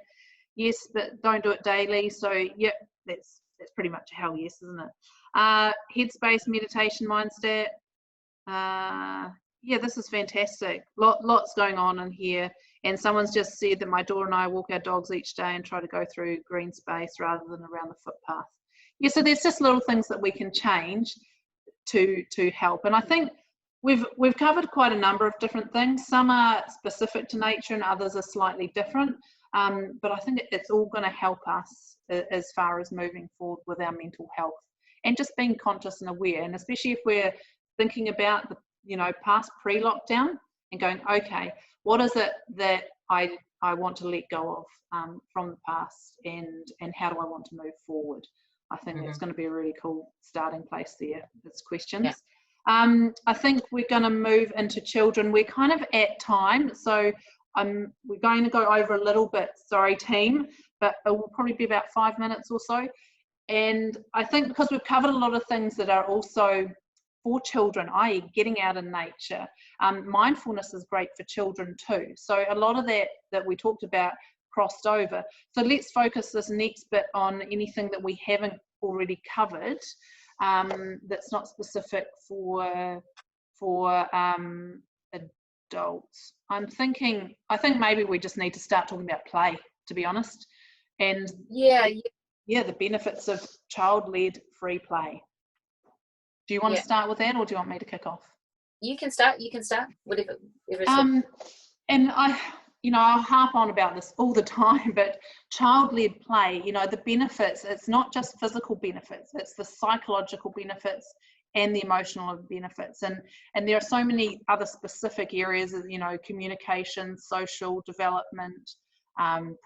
Yes, but don't do it daily. So yeah, that's pretty much a hell yes, isn't it? Headspace, meditation, mindset. Yeah, this is fantastic. Lots going on in here. And someone's just said that my daughter and I walk our dogs each day and try to go through green space rather than around the footpath. Yeah, so there's just little things that we can change to help. And I think we've covered quite a number of different things. Some are specific to nature and others are slightly different. But I think it's all going to help us as far as moving forward with our mental health and just being conscious and aware. And especially if we're thinking about the past pre-lockdown and going, okay, what is it that I want to let go of from the past, and how do I want to move forward? I think that's going to be a really cool starting place there. There's questions. I think we're going to move into children. We're kind of at time, so we're going to go over a little bit. Sorry, team, but it will probably be about 5 minutes or so. And I think because we've covered a lot of things that are also for children, i.e. getting out in nature, mindfulness is great for children too. So a lot of that we talked about crossed over. So let's focus this next bit on anything that we haven't already covered, that's not specific for adults. I think maybe we just need to start talking about play, to be honest. And the benefits of child-led free play. Do you want to start with that, or do you want me to kick off? You can start, whatever. And I'll harp on about this all the time, but child-led play, the benefits, it's not just physical benefits, it's the psychological benefits and the emotional benefits. And there are so many other specific areas of, communication, social development,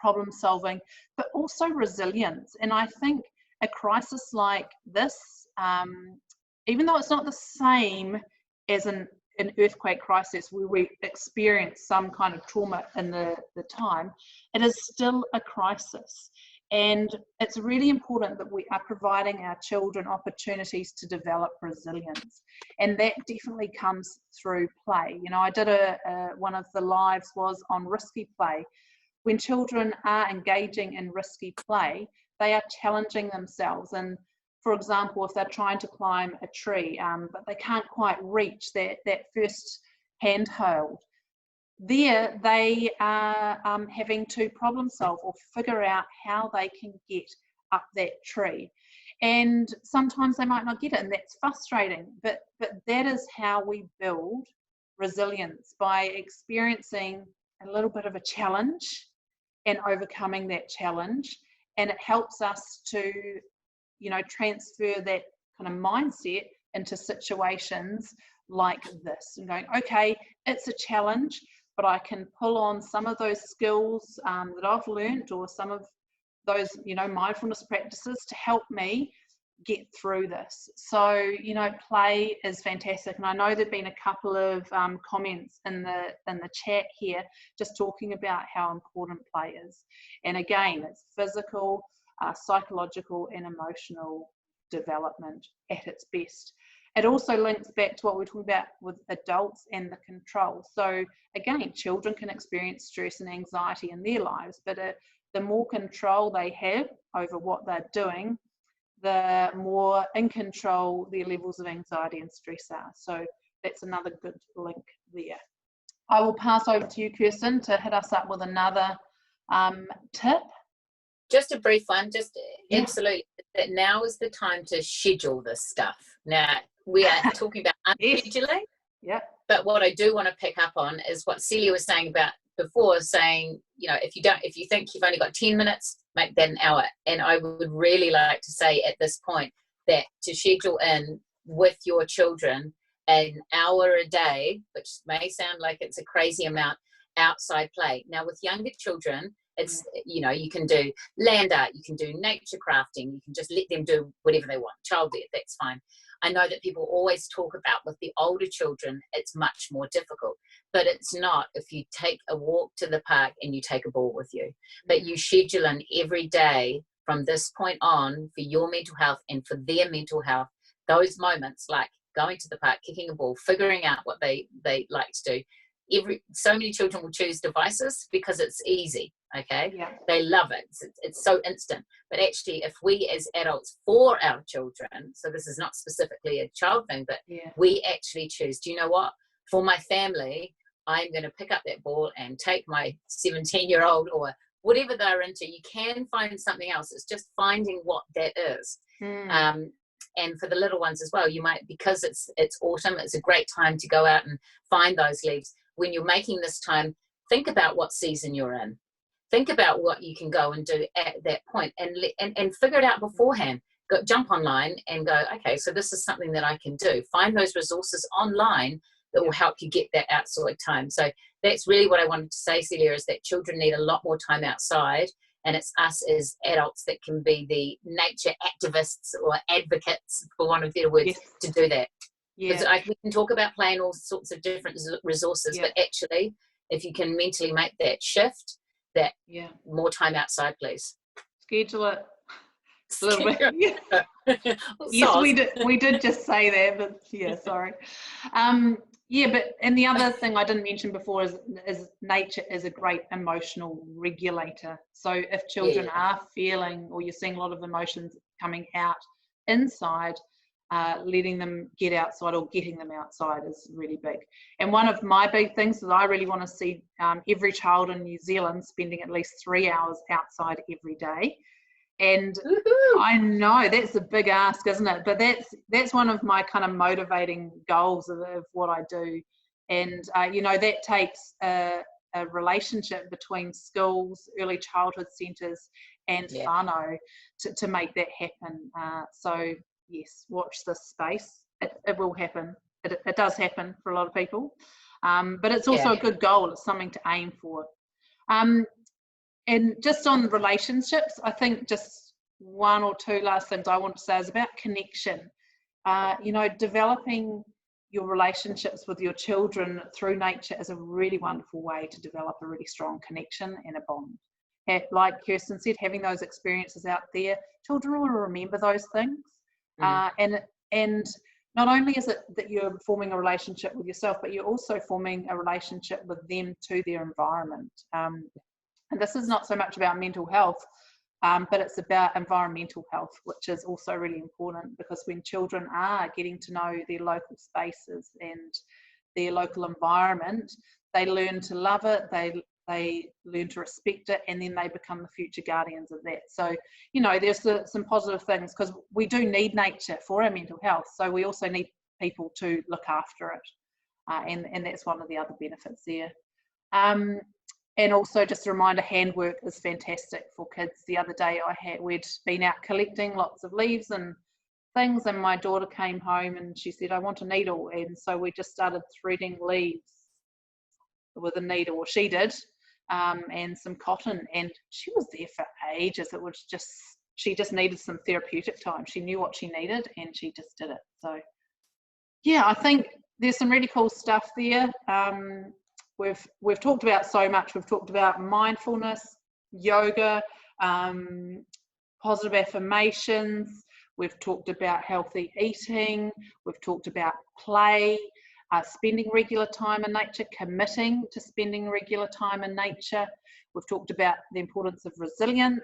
problem solving, but also resilience. And I think a crisis like this, even though it's not the same as an earthquake crisis where we experience some kind of trauma in the time, it is still a crisis. And it's really important that we are providing our children opportunities to develop resilience. And that definitely comes through play. I did one of the lives was on risky play. When children are engaging in risky play, they are challenging themselves. And for example, if they're trying to climb a tree, but they can't quite reach that first handhold, there they are having to problem solve or figure out how they can get up that tree. And sometimes they might not get it, and that's frustrating. But that is how we build resilience, by experiencing a little bit of a challenge and overcoming that challenge. And it helps us to transfer that kind of mindset into situations like this and going, okay, it's a challenge, but I can pull on some of those skills that I've learned, or some of those, mindfulness practices to help me get through this. So, play is fantastic. And I know there've been a couple of comments in the chat here just talking about how important play is. And again, it's physical, psychological and emotional development at its best. It also links back to what we're talking about with adults and the control. So again, children can experience stress and anxiety in their lives, but the more control they have over what they're doing, the more in control their levels of anxiety and stress are. So that's another good link there. I will pass over to you, Kirsten, to hit us up with another tip. Just a brief one, absolutely. That now is the time to schedule this stuff. Now, we are talking about unscheduling. Yes. But what I do want to pick up on is what Celia was saying about before, saying, if you think you've only got 10 minutes, make that an hour. And I would really like to say at this point that to schedule in with your children an hour a day, which may sound like it's a crazy amount, outside play. Now, with younger children, it's, you can do land art, you can do nature crafting, you can just let them do whatever they want. Child-led, that's fine. I know that people always talk about with the older children, it's much more difficult, but it's not if you take a walk to the park and you take a ball with you. But you schedule in every day from this point on for your mental health and for their mental health, those moments like going to the park, kicking a ball, figuring out what they like to do. So many children will choose devices because it's easy. Okay, They love it. It's so instant. But actually, if we as adults for our children, so this is not specifically a child thing, but we actually choose, do you know what? For my family, I'm going to pick up that ball and take my 17-year-old or whatever they're into. You can find something else. It's just finding what that is. And for the little ones as well, you might, because it's autumn, it's a great time to go out and find those leaves. When you're making this time, think about what season you're in. Think about what you can go and do at that point, and figure it out beforehand. Jump online and go, okay, so this is something that I can do. Find those resources online that will help you get that outside time. So that's really what I wanted to say, Celia, is that children need a lot more time outside, and it's us as adults that can be the nature activists or advocates, for want of better words, to do that. Because we can talk about playing all sorts of different resources, but actually, if you can mentally make that shift, that more time outside, please. Schedule it. A little bit. Yeah. Yes, we did just say that, but yeah, sorry. Yeah, but and the other thing I didn't mention before is nature is a great emotional regulator. So if children are feeling, or you're seeing a lot of emotions coming out inside, letting them get outside or getting them outside is really big. And one of my big things is I really want to see every child in New Zealand spending at least 3 hours outside every day. And I know that's a big ask, isn't it? But that's one of my kind of motivating goals of what I do. And, you know, that takes a relationship between schools, early childhood centres and whānau to make that happen. So, yes, watch this space. It will happen. It does happen for a lot of people. But it's also a good goal. It's something to aim for. And just on relationships, I think just one or two last things I want to say is about connection. You know, developing your relationships with your children through nature is a really wonderful way to develop a really strong connection and a bond. Like Kirsten said, having those experiences out there, children will remember those things. And not only is it that you're forming a relationship with yourself, but you're also forming a relationship with them to their environment. And this is not so much about mental health, but it's about environmental health, which is also really important, because when children are getting to know their local spaces and their local environment, they learn to love it, they learn to respect it, and then they become the future guardians of that. So, you know, there's some positive things, because we do need nature for our mental health. So we also need people to look after it. And that's one of the other benefits there. And also just a reminder, handwork is fantastic for kids. The other day we'd been out collecting lots of leaves and things, and my daughter came home and she said, I want a needle. And so we just started threading leaves with a needle, or she did, and some cotton, and she was there for ages. It was just, she just needed some therapeutic time. She knew what she needed and she just did it. So yeah, I think there's some really cool stuff there. We've talked about so much. We've talked about mindfulness, yoga, positive affirmations. We've talked about healthy eating. We've talked about play, spending regular time in nature, committing to spending regular time in nature. We've talked about the importance of resilience,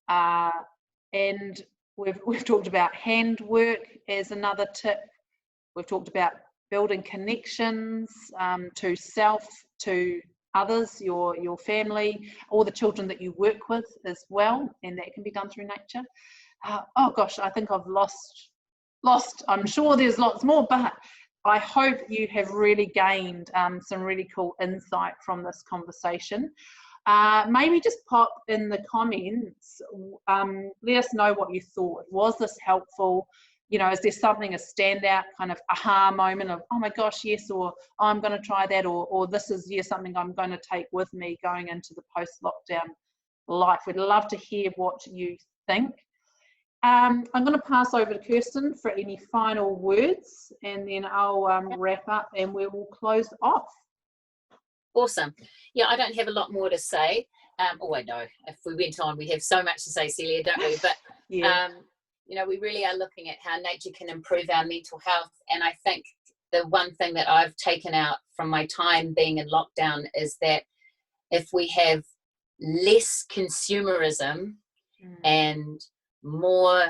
and we've talked about handwork as another tip. We've talked about building connections to self, to others, your family, or the children that you work with as well, and that can be done through nature. Oh gosh, I think I've lost. I'm sure there's lots more, but I hope you have really gained some really cool insight from this conversation. Maybe just pop in the comments, let us know what you thought. Was this helpful? You know, is there something, a standout kind of aha moment of, oh my gosh, yes, or oh, I'm going to try that, or this is, yeah, something I'm going to take with me going into the post-lockdown life. We'd love to hear what you think. I'm going to pass over to Kirsten for any final words, and then I'll wrap up and we will close off. Awesome. Yeah, I don't have a lot more to say. Oh, I know. If we went on, we'd have so much to say, Celia, don't we? But yeah. You know, we really are looking at how nature can improve our mental health. And I think the one thing that I've taken out from my time being in lockdown is that if we have less consumerism and more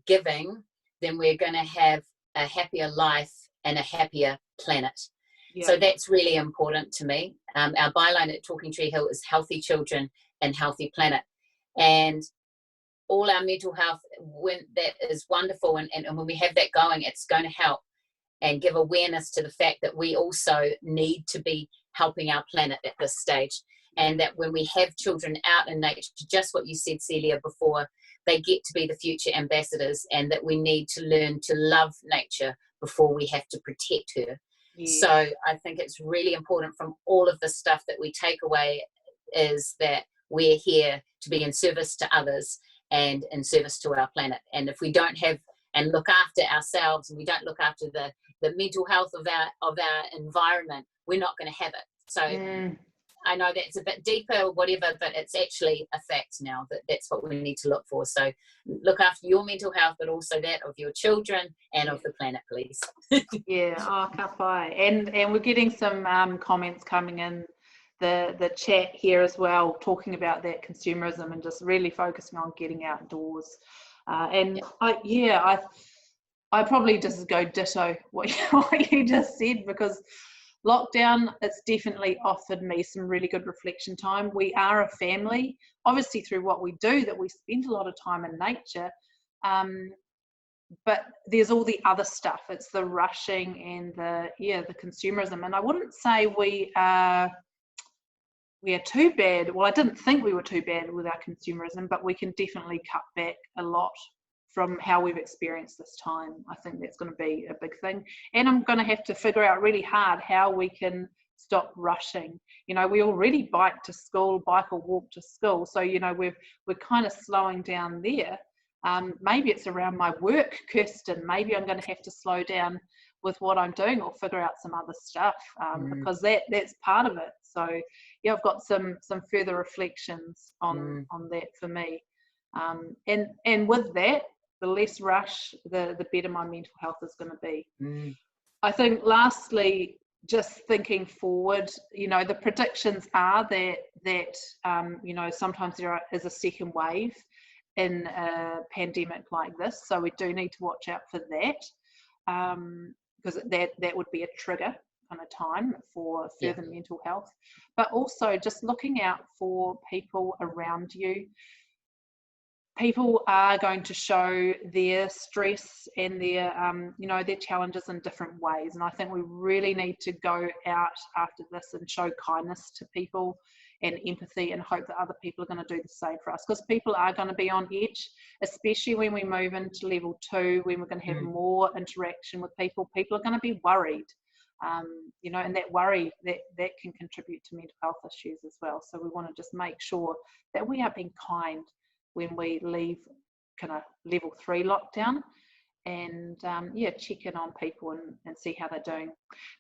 giving, then we're going to have a happier life and a happier planet. Yeah. So that's really important to me. Our byline at Talking Tree Hill is healthy children and healthy planet. And all our mental health, when that is wonderful, and when we have that going, it's going to help and give awareness to the fact that we also need to be helping our planet at this stage. And that when we have children out in nature, just what you said, Celia, before, they get to be the future ambassadors, and that we need to learn to love nature before we have to protect her. Yes. So I think it's really important from all of the stuff that we take away is that we're here to be in service to others and in service to our planet. And if we don't have and look after ourselves, and we don't look after the mental health of our environment, we're not going to have it. So I know that's a bit deeper or whatever, but it's actually a fact now that that's what we need to look for. So look after your mental health, but also that of your children and of the planet, please. Yeah, oh, cuppa. And we're getting some comments coming in the chat here as well, talking about that consumerism and just really focusing on getting outdoors. I probably just go ditto what you just said, because lockdown, it's definitely offered me some really good reflection time. We are a family, obviously through what we do, that we spend a lot of time in nature, but there's all the other stuff. It's the rushing and the consumerism. And I wouldn't say we are too bad. Well, I didn't think we were too bad with our consumerism, but we can definitely cut back a lot from how we've experienced this time. I think that's going to be a big thing. And I'm going to have to figure out really hard how we can stop rushing. You know, we already bike or walk to school. So, you know, we're kind of slowing down there. Maybe it's around my work, Kirsten. Maybe I'm going to have to slow down with what I'm doing or figure out some other stuff, because that's part of it. So yeah, I've got some further reflections on that for me. And with that, the less rush, the better my mental health is going to be. I think lastly, just thinking forward, you know, the predictions are that you know, sometimes there is a second wave in a pandemic like this, so we do need to watch out for that, because that would be a trigger kind of time for further mental health. But also just looking out for people around you. People are going to show their stress and their you know, their challenges in different ways, and I think we really need to go out after this and show kindness to people and empathy, and hope that other people are going to do the same for us, because people are going to be on edge, especially when we move into level 2, when we're going to have more interaction with people. People are going to be worried, you know, and that worry that can contribute to mental health issues as well. So we want to just make sure that we are being kind when we leave kind of level 3 lockdown, and check in on people and see how they're doing.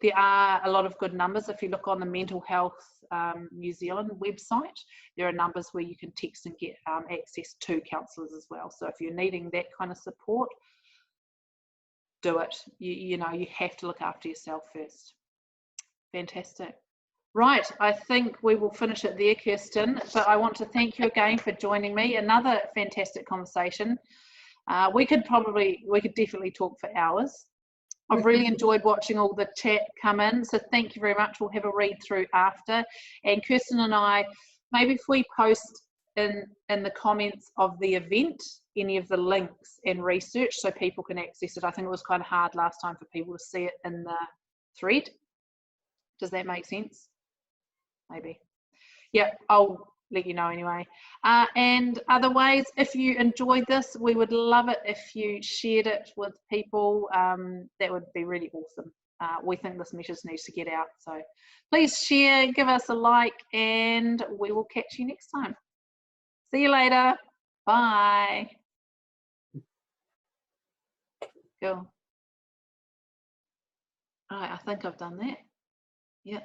There are a lot of good numbers. If you look on the Mental Health New Zealand website, there are numbers where you can text and get access to counsellors as well. So if you're needing that kind of support, do it. You know, you have to look after yourself first. Fantastic. Right, I think we will finish it there, Kirsten, but I want to thank you again for joining me. Another fantastic conversation. We could definitely talk for hours. I've really enjoyed watching all the chat come in, so thank you very much. We'll have a read through after. And Kirsten and I, maybe if we post in the comments of the event any of the links and research so people can access it. I think it was kind of hard last time for people to see it in the thread. Does that make sense? Maybe. Yeah, I'll let you know anyway. And otherwise, if you enjoyed this, we would love it if you shared it with people. That would be really awesome. We think this message needs to get out, so please share, give us a like, and we will catch you next time. See you later. Bye. Cool. All right, I think I've done that. Yeah.